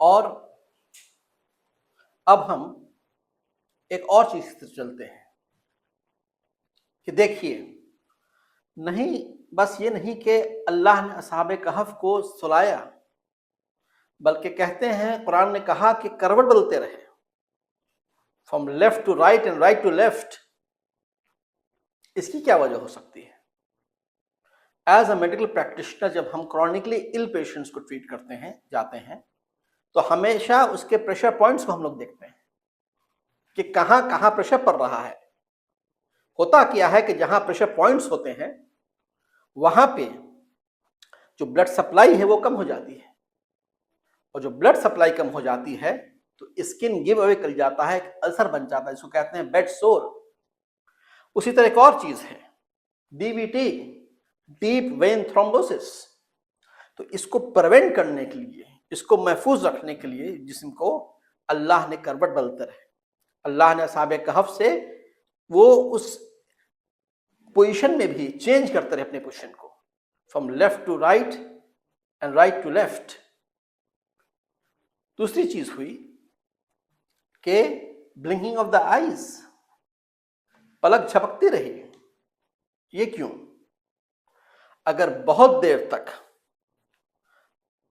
اور اب ہم ایک اور چیز سے چلتے ہیں کہ دیکھیے، نہیں بس یہ نہیں کہ اللہ نے اصحاب کہف کو سلایا، بلکہ کہتے ہیں قرآن نے کہا کہ کروٹ بدلتے رہے، from left to right and right to left. اس کی کیا وجہ ہو سکتی ہے؟ ایز اے میڈیکل پریکٹیشنر جب ہم کرونکلی ال پیشنٹس کو ٹریٹ کرتے ہیں جاتے ہیں تو ہمیشہ اس کے پریشر پوائنٹس کو ہم لوگ دیکھتے ہیں کہ کہاں کہاں پریشر پڑ رہا ہے۔ ہوتا کیا ہے کہ جہاں پریشر پوائنٹس ہوتے ہیں وہاں پہ جو بلڈ سپلائی ہے وہ کم ہو جاتی ہے، اور جو بلڈ سپلائی کم ہو جاتی ہے تو اسکن گیو اوے کر جاتا ہے، ایک السر بن جاتا ہے، اس کو کہتے ہیں بیڈ سور۔ اسی طرح ایک اور چیز ہے D V T, deep when thrombosis. تو اس کو پریونٹ کرنے کے لیے، اس کو محفوظ رکھنے کے لیے جسم کو اللہ نے کروٹ بدلتے رہے۔ اللہ نے اصحاب کہف سے وہ اس پوزیشن میں بھی چینج کرتے رہے اپنے پوزیشن کو، from left to right and right to left. دوسری چیز ہوئی کہ بلنکنگ آف دا آئیز، پلک جھپکتی رہی۔ یہ کیوں؟ اگر بہت دیر تک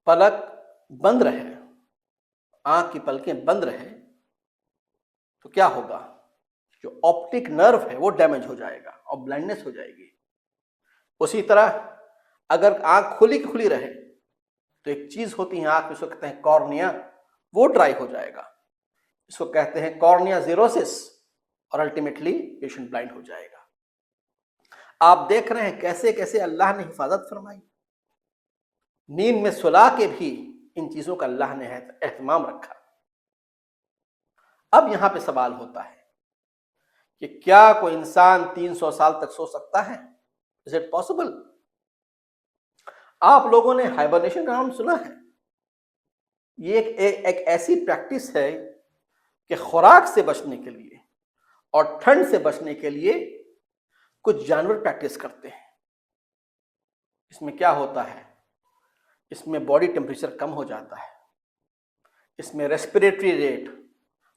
پلک بند رہے، آنکھ کی پلکیں بند رہے تو کیا ہوگا؟ جو آپٹک نرو ہے وہ ڈیمیج ہو جائے گا اور بلائنڈنس ہو جائے گی۔ اسی طرح اگر آنکھ کھلی کھلی رہے تو ایک چیز ہوتی ہے آنکھ میں، اس کو کہتے ہیں کارنیا، وہ ڈرائی ہو جائے گا، اس کو کہتے ہیں کارنیا زیروسس، اور الٹیمیٹلی پیشنٹ بلائنڈ ہو جائے گا۔ آپ دیکھ رہے ہیں کیسے کیسے اللہ نے حفاظت فرمائی، نیند میں سلا کے بھی ان چیزوں کا اللہ نے اہتمام رکھا۔ اب یہاں پہ سوال ہوتا ہے کہ کیا کوئی انسان 300 سال تک سو سکتا ہے؟ Is it possible؟ آپ لوگوں نے ہائبرنیشن کا نام سنا ہے؟ یہ ایک ایسی پریکٹس ہے کہ خوراک سے بچنے کے لیے اور ٹھنڈ سے بچنے کے لیے کچھ جانور پریکٹس کرتے ہیں۔ اس میں کیا ہوتا ہے؟ اس میں باڈی ٹیمپریچر کم ہو جاتا ہے، اس میں respiratory rate,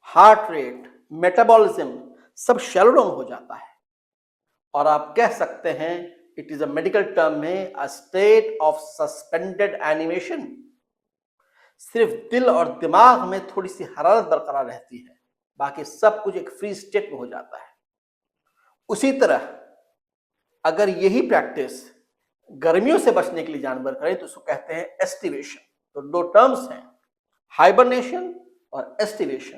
heart rate, metabolism سب شیلو ڈاؤن ہو جاتا ہے، اور آپ کہہ سکتے ہیں it is a medical term میں a state of suspended animation۔ صرف دل اور دماغ میں تھوڑی سی حرارت برقرار رہتی ہے، باقی سب کچھ ایک فری اسٹیٹ میں ہو جاتا ہے۔ اسی طرح اگر یہی پریکٹس گرمیوں سے بچنے کے لیے جانور کریں تو اس کو کہتے ہیں ایسٹیویشن۔ تو دو ٹرمز ہیں، ہائبرنیشن اور ایسٹیویشن۔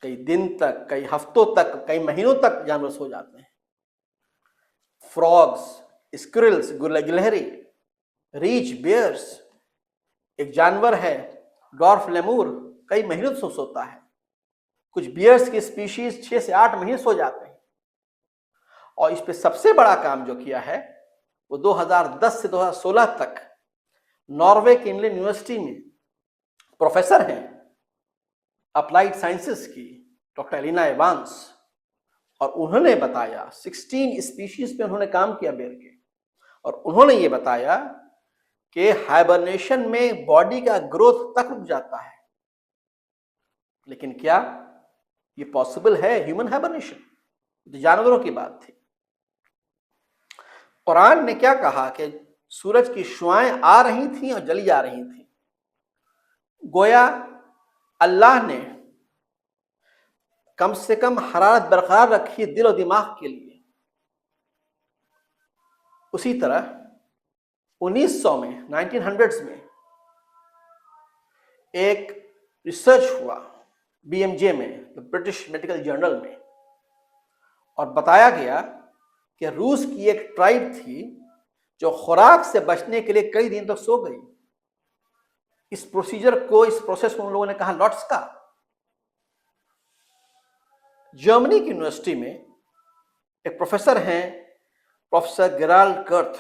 کئی دن تک، کئی ہفتوں تک، کئی مہینوں تک جانور سو جاتے ہیں۔ فراگز، اسکرلز، گلہری، ریچھ، بیئرز، ایک جانور ہے ڈوارف لیمور، کئی مہینوں سے سوتا ہے۔ کچھ بیئرز کی اسپیشیز 6 سے 8 مہینے سو جاتے ہیں۔ اور اس پہ سب سے بڑا کام جو کیا ہے وہ 2010 سے 2016 تک ناروے کے انگلینڈ یونیورسٹی میں پروفیسر ہیں اپلائیڈ سائنسز کی، ڈاکٹر ایلینا ایوانس، اور انہوں نے بتایا 16 اسپیشیز پہ انہوں نے کام کیا بیئر کے، اور انہوں نے یہ بتایا کہ ہائبرنیشن میں باڈی کا گروتھ تک رک جاتا ہے۔ لیکن کیا یہ پاسبل ہے ہیومن ہائبرنیشن؟ تو جانوروں کی بات تھی۔ قرآن نے کیا کہا کہ سورج کی شعائیں آ رہی تھیں اور جلی جا رہی تھیں، گویا اللہ نے کم سے کم حرارت برقرار رکھی دل و دماغ کے لیے۔ اسی طرح 1900 میں 1900s میں ایک ریسرچ ہوا BMJ میں، برٹش میڈیکل جرنل میں، اور بتایا گیا کہ روس کی ایک ٹرائب تھی جو خوراک سے بچنے کے لیے کئی دن تک سو گئی۔ اس پروسیجر کو، اس پروسیس کو ان لوگوں نے کہا لوٹس کا۔ جرمنی کی یونیورسٹی میں ایک پروفیسر ہیں پروفیسر گیرالڈ کرتھ،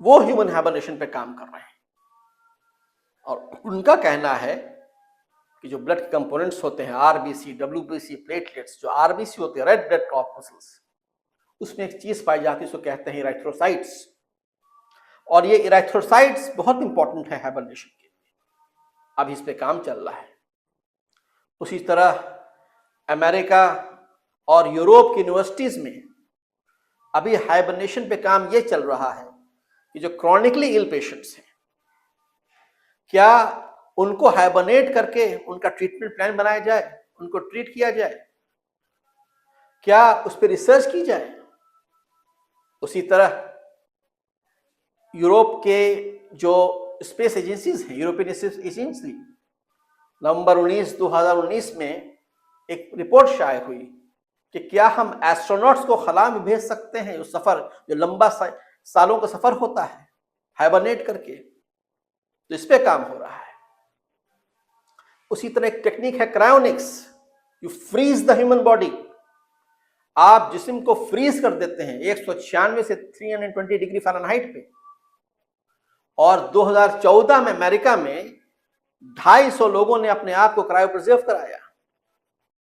وہ ہیومن ہائبرنیشن پہ کام کر رہے ہیں، اور ان کا کہنا ہے کہ جو بلڈ کے کمپوننٹس ہوتے ہیں RBC، WBC، پلیٹلیٹس، جو RBC ہوتے ہیں ریڈ بلڈ کارپسلز، اس میں ایک چیز پائی جاتی ہے، اس کو کہتے ہیں ایرائتھروسائٹس، اور یہ ایرائتھروسائٹس بہت امپورٹنٹ ہے ہائبرنیشن کے لیے۔ ابھی اس پہ کام چل رہا ہے۔ اسی طرح امریکہ اور یوروپ کی یونیورسٹیز میں ابھی ہائبرنیشن پہ کام یہ چل رہا ہے کہ جو کرونکلی ال پیشنٹس ہیں، کیا ان کو ہائبرنیٹ کر کے ان کا ٹریٹمنٹ پلان بنایا جائے، ان کو ٹریٹ کیا جائے، کیا اس پہ ریسرچ کی جائے۔ اسی طرح یوروپ کے جو اسپیس ایجنسیز ہیں، یورپین اسپیس ایجنسی، نومبر 2019 میں ایک رپورٹ شائع ہوئی کہ کیا ہم ایسٹرونٹس کو خلا میں بھیج سکتے ہیں، اس سفر جو لمبا سالوں کا سفر ہوتا ہے ہائبرنیٹ کر کے، تو اس پہ کام ہو رہا ہے۔ اسی طرح ایک ٹیکنیک ہے cryonics, you freeze the human body, آپ جسم کو فریز کر دیتے ہیں 196 سے 320 ڈگری فارنہائٹ پہ، اور 2014 میں امریکہ میں 250 لوگوں نے اپنے آپ کو کرائیو پرزرو کرایا،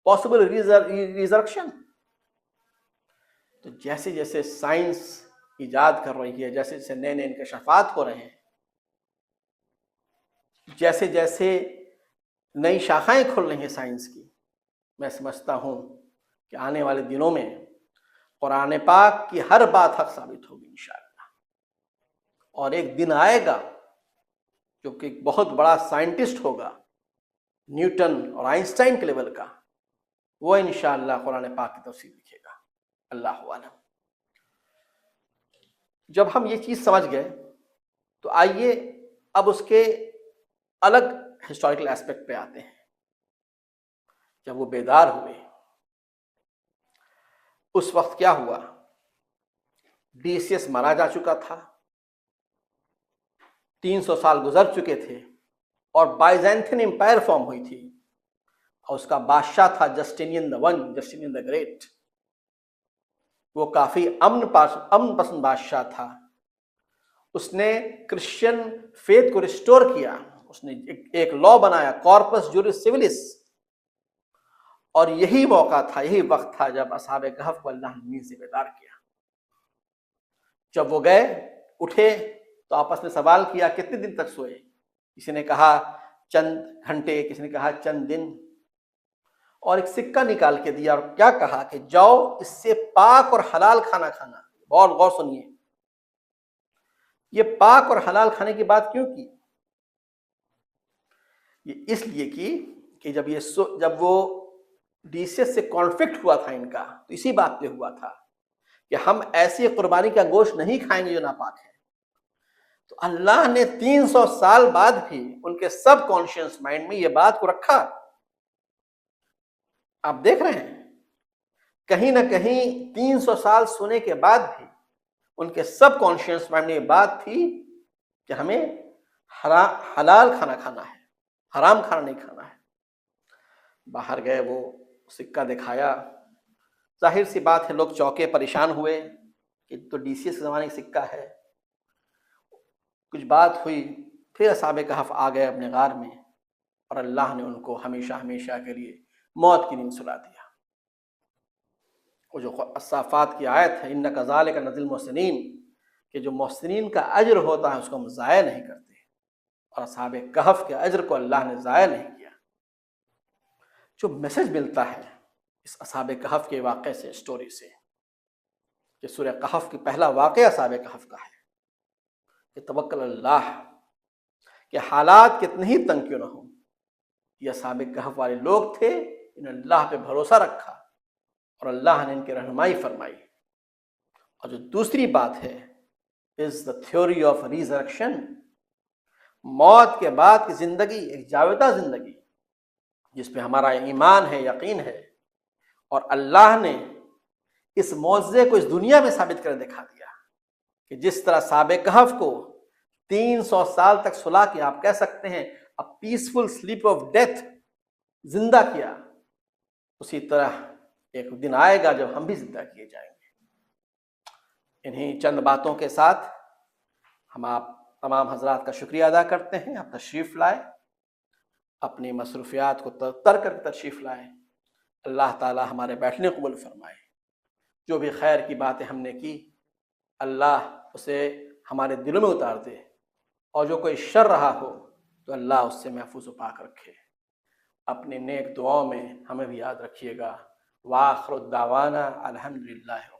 پاسبل ریزرکشن۔ تو جیسے جیسے سائنس ایجاد کر رہی ہے، جیسے جیسے نئے نئے انکشافات ہو رہے ہیں، جیسے جیسے نئی شاخائیں کھل رہی ہیں سائنس کی، میں سمجھتا ہوں کہ آنے والے دنوں میں قرآن پاک کی ہر بات حق ثابت ہوگی انشاءاللہ۔ اور ایک دن آئے گا جو کہ ایک بہت بڑا سائنٹسٹ ہوگا، نیوٹن اور آئنسٹائن کے لیول کا، وہ انشاءاللہ قرآن پاک کی تفسیر لکھے گا، اللہ عالم۔ جب ہم یہ چیز سمجھ گئے تو آئیے اب اس کے الگ ہسٹوریکل ایسپیکٹ پہ آتے ہیں۔ جب وہ بیدار ہوئے اس وقت کیا ہوا؟ ڈیسیس مارا جا چکا تھا، 300 سال گزر چکے تھے، اور بائزینٹین امپائر فارم ہوئی تھی، اور اس کا بادشاہ تھا Justinian the one, Justinian the great. وہ کافی امن پسند بادشاہ تھا۔ اس نے کرسچین فیتھ کو ریسٹور کیا، اس نے ایک لا بنایا، کارپس جورس سیولس، اور یہی موقع تھا، یہی وقت تھا جب اصحاب کہف کو اللہ نے نیند سے بیدار کیا۔ جب وہ گئے، اٹھے تو آپس میں سوال کیا کتنے دن تک سوئے؟ کسی نے کہا چند گھنٹے، کسی نے کہا چند دن، اور ایک سکہ نکال کے دیا اور کیا کہا کہ جاؤ اس سے پاک اور حلال کھانا کھانا۔ بہت غور سنیے، یہ پاک اور حلال کھانے کی بات کیوں کی؟ یہ اس لیے کی کہ جب وہ ڈیسیس سے کانفلکٹ ہوا تھا ان کا، تو اسی بات پہ ہوا تھا کہ ہم ایسی قربانی کا گوشت نہیں کھائیں گے جو ناپاک ہے۔ تو اللہ نے 300 سال بعد بھی ان کے سب کانشیس مائنڈ میں یہ بات کو رکھا۔ آپ دیکھ رہے ہیں کہیں نہ کہیں 300 سال سونے کے بعد بھی ان کے سب کانشیس مائنڈ میں یہ بات تھی کہ ہمیں حلال کھانا کھانا ہے، حرام کھانا نہیں کھانا ہے۔ باہر گئے، وہ سکہ دکھایا، ظاہر سی بات ہے لوگ چوکے پریشان ہوئے کہ تو ڈی سی ایس کے زمانے کا سکہ ہے۔ کچھ بات ہوئی، پھر اصحاب کہف آ گئے اپنے غار میں، اور اللہ نے ان کو ہمیشہ ہمیشہ کے لیے موت کی نیند سلا دیا۔ وہ جو الصافات کی آیت ہے، اِنَّ كَذَلِكَ نَجْزِي الْمُحْسِنِينَ، کہ جو محسنین کا اجر ہوتا ہے اس کو ہم ضائع نہیں کرتے، اور اصحاب کہف کے اجر کو اللہ نے ضائع نہیں کیا۔ جو میسج ملتا ہے اس اصحاب کہف کے واقعے سے، اسٹوری سے، کہ سورہ کہف کی پہلا واقعہ اصحاب کہف کا ہے کہ توکل اللہ، کہ حالات کتنے ہی تنگ کیوں نہ ہوں، یہ اصحاب کہف والے لوگ تھے، انہوں نے اللہ پہ بھروسہ رکھا اور اللہ نے ان کی رہنمائی فرمائی۔ اور جو دوسری بات ہے is the theory of resurrection، موت کے بعد کی زندگی ایک جاودہ زندگی جس پہ ہمارا ایمان ہے، یقین ہے، اور اللہ نے اس معجزے کو اس دنیا میں ثابت کر دکھا دیا کہ جس طرح اصحاب کہف کو 300 سال تک سلا کے آپ کہہ سکتے ہیں a peaceful sleep of death زندہ کیا، اسی طرح ایک دن آئے گا جب ہم بھی زندہ کیے جائیں گے۔ انہیں چند باتوں کے ساتھ ہم آپ تمام حضرات کا شکریہ ادا کرتے ہیں، آپ تشریف لائے، اپنی مصروفیات کو ترک کر کے تشریف لائے۔ اللہ تعالی ہمارے بیٹھنے قبول فرمائے، جو بھی خیر کی باتیں ہم نے کی اللہ اسے ہمارے دلوں میں اتار دے، اور جو کوئی شر رہا ہو تو اللہ اس سے محفوظ و پاک رکھے۔ اپنے نیک دعاؤں میں ہمیں بھی یاد رکھیے گا۔ وآخر الدعوانا الحمدللہ۔